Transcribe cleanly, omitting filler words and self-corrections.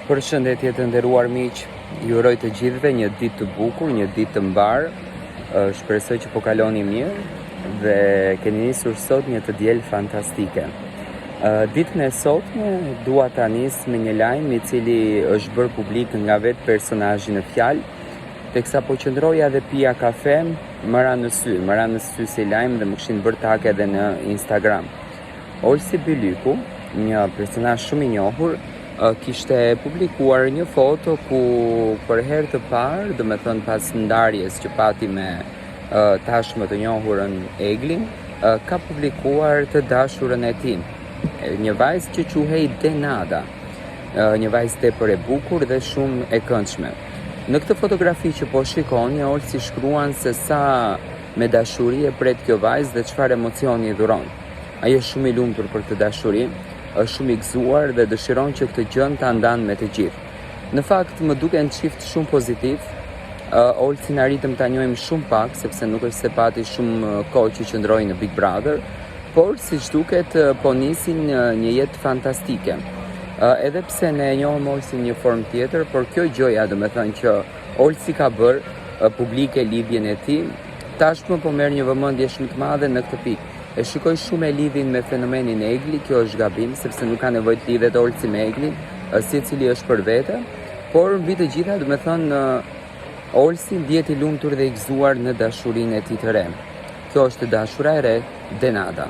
Përshëndetje të nderuar miq, ju uroj të gjithëve një ditë të bukur, një ditë të mbar. Shpresoj që po kaloni mirë dhe keni nisur sot një të diel fantastike. Ditën e sotme dua ta nis me një lajm i cili është bërë publik nga vetë personazhi në fjalë, teksa po qëndroja dhe pija kafe, më ra në sy si lajm dhe më kishin bërë tag edhe në Instagram. Olsi Bylyku, një personazh shumë i njohur, kishte publikuar një foto ku për herë të parë, do me thënë pas ndarjes që pati me tashmë të njohurën Eglin, ka publikuar të dashurën e tij, një vajzë që quhej Denada, një vajzë tepër e bukur dhe shumë e këndshme. Në këtë fotografi që po shikoni, Olsi shkruan se sa me dashuri e pret kjo vajzë dhe çfarë emocioni i dhuron. Ai është shumë i lumtur për këtë dashuri, është shumë i gëzuar dhe dëshiron që këtë gjë ta ndanë me të gjithë. Në fakt më duken çift shumë pozitiv. Olsin arritëm ta njohim shumë pak, sepse nuk është se pati shumë kohë që qëndroi në Big Brother, por siç duket po nisin një jetë fantastike. Edhe pse ne e njohim Olsin në një formë tjetër, por kjo gjëja, do të thënë që Olsi ka bërë publike lidhjen e tij, tashmë po merr një vëmendje shumë të madhe në këtë pikë. E shikoj shumë e lidhin me fenomenin Egli, kjo është gabim, sepse nuk ka nevojë të lidhet Olsi me Eglin, secili është për vete, por mbi të gjitha, do të thënë, Olsi ndihet i lumtur dhe i gëzuar në dashurinë e tij të re. Kjo është dashura e re, Denada.